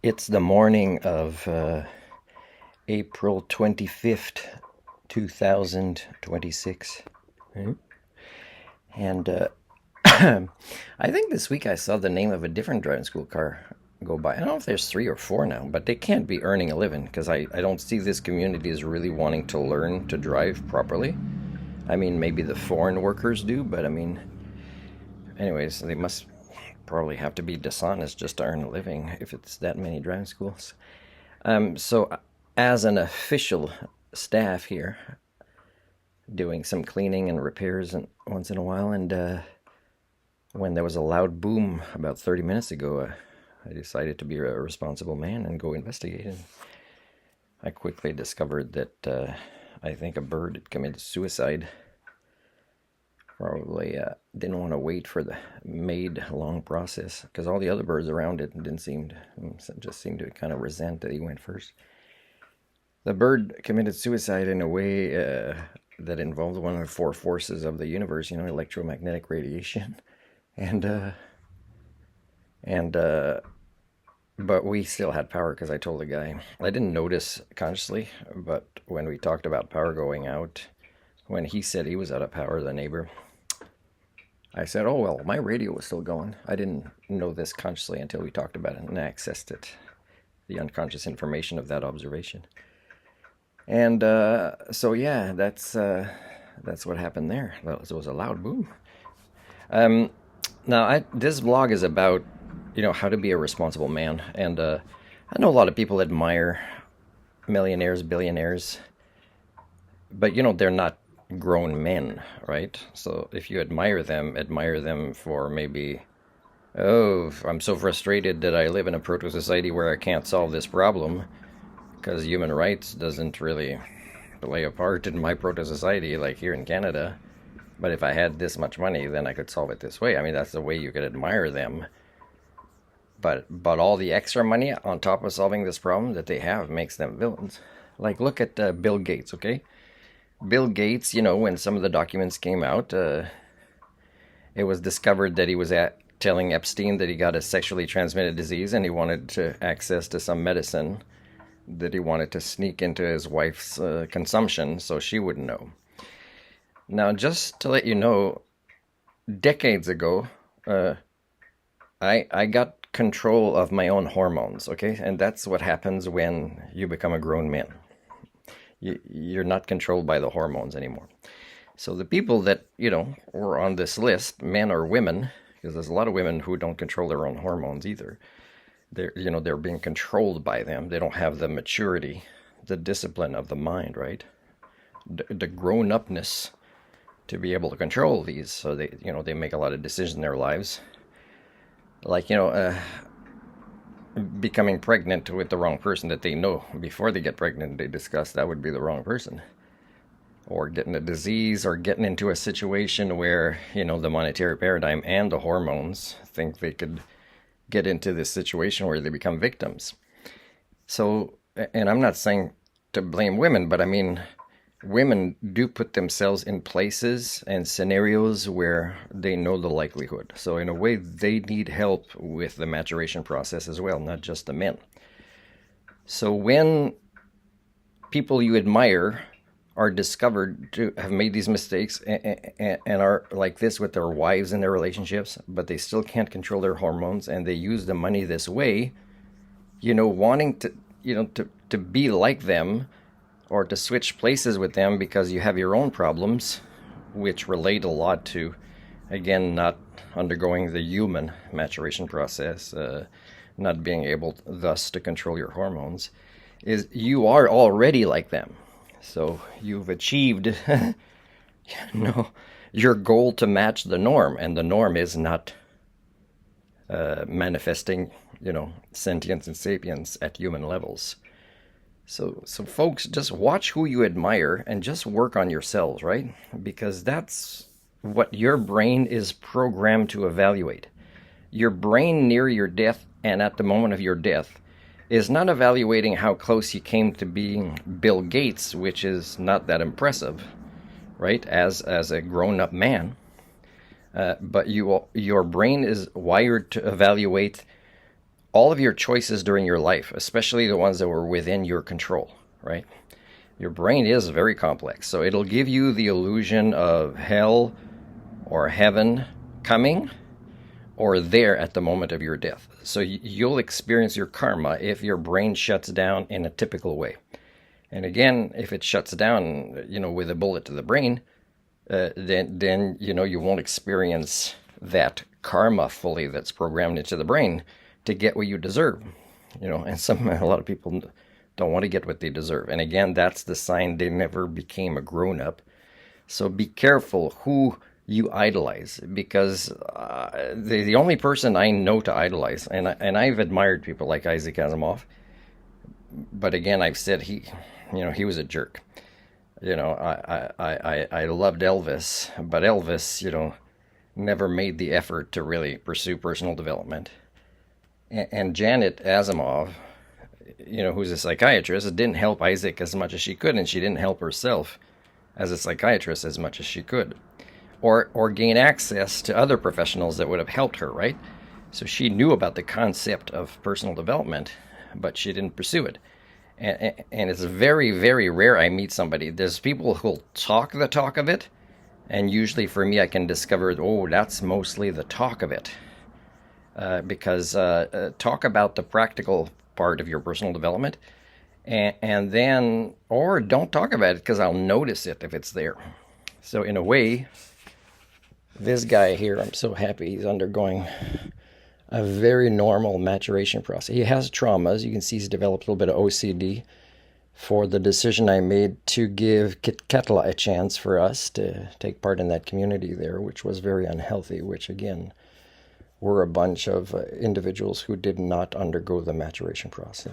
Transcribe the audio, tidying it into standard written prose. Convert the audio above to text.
It's the morning of April 25th, 2026. Mhm. And I think this week I saw the name of a different driving school car go by. I don't know if there's three or four now, but they can't be earning a living because I don't see this community is really wanting to learn to drive properly. I mean, maybe the foreign workers do, but I mean, anyways, they must probably have to be dishonest just to earn a living if it's that many driving schools. So, as an official staff here, doing some cleaning and repairs once in a while, and when there was a loud boom about 30 minutes ago, I decided to be a responsible man and go investigate. And I quickly discovered that I think a bird had committed suicide. Probably didn't want to wait for the maid long process because all the other birds around it just seemed to kind of resent that he went first. The bird committed suicide in a way that involved one of the four forces of the universe, electromagnetic radiation, and but we still had power because I told the guy. I didn't notice consciously, but when we talked about power going out, when he said he was out of power, the neighbor, I said, oh, well, my radio was still going. I didn't know this consciously until we talked about it and I accessed it, the unconscious information of that observation. And so, yeah, that's what happened there. It was a loud boom. Now, this vlog is about, how to be a responsible man. And I know a lot of people admire millionaires, billionaires, but, they're not grown men, right? So if you admire them for maybe, oh, I'm so frustrated that I live in a proto-society where I can't solve this problem because human rights doesn't really play a part in my proto-society like here in Canada. But if I had this much money, then I could solve it this way. I mean, that's the way you could admire them. But all the extra money on top of solving this problem that they have makes them villains. Like, look at Bill Gates, okay? Bill Gates, when some of the documents came out, it was discovered that he was telling EPSTEIN that he got a sexually transmitted disease and he wanted access to some medicine that he wanted to sneak into his wife's consumption so she wouldn't know. Now, just to let you know, decades ago, I got control of my own hormones, okay? And that's what happens when you become a grown man. You're not controlled by the hormones anymore. So the people that, were on this list, men or women, because there's a lot of women who don't control their own hormones either. They're being controlled by them. They don't have the maturity, the discipline of the mind, right? The grown-upness to be able to control these. So they make a lot of decisions in their lives. Like, becoming pregnant with the wrong person that they know before they get pregnant, they discuss that would be the wrong person. Or getting a disease or getting into a situation where, the monetary paradigm and the hormones think they could get into this situation where they become victims. So, and I'm not saying to blame women, but I mean, women do put themselves in places and scenarios where they know the likelihood. So in a way, they need help with the maturation process as well, not just the men. So when people you admire are discovered to have made these mistakes and are like this with their wives in their relationships, but they still can't control their hormones and they use the money this way, wanting to be like them, or to switch places with them because you have your own problems, which relate a lot to, again, not undergoing the human maturation process, not being able thus to control your hormones, is you are already like them. So you've achieved, your goal to match the norm, and the norm is not manifesting, sentience and sapience at human levels. So folks, just watch who you admire and just work on yourselves, right? Because that's what your brain is programmed to evaluate. Your brain near your death and at the moment of your death is not evaluating how close you came to being Bill Gates, which is not that impressive, right? As a grown-up man. But your brain is wired to evaluate all of your choices during your life, especially the ones that were within your control, right? Your brain is very complex, so it'll give you the illusion of hell or heaven coming or there at the moment of your death. So you'll experience your karma if your brain shuts down in a typical way. And again, if it shuts down, with a bullet to the brain, then you won't experience that karma fully that's programmed into the brain to get what you deserve. And a lot of people don't want to get what they deserve. And again, that's the sign they never became a grown-up. So be careful who you idolize, because the only person I know to idolize, and I've admired people like Isaac Asimov, but again, I've said he was a jerk. I loved Elvis, but Elvis, never made the effort to really pursue personal development. And Janet Asimov, who's a psychiatrist, didn't help Isaac as much as she could, and she didn't help herself as a psychiatrist as much as she could, or gain access to other professionals that would have helped her, right? So she knew about the concept of personal development, but she didn't pursue it. And it's very, very rare I meet somebody. There's people who'll talk the talk of it, and usually for me I can discover, that's mostly the talk of it. Because talk about the practical part of your personal development, and then, or don't talk about it because I'll notice it if it's there. So in a way, this guy here, I'm so happy he's undergoing a very normal maturation process. He has traumas. You can see he's developed a little bit of OCD for the decision I made to give Ketla a chance for us to take part in that community there, which was very unhealthy, which again, were a bunch of individuals who did not undergo the maturation process.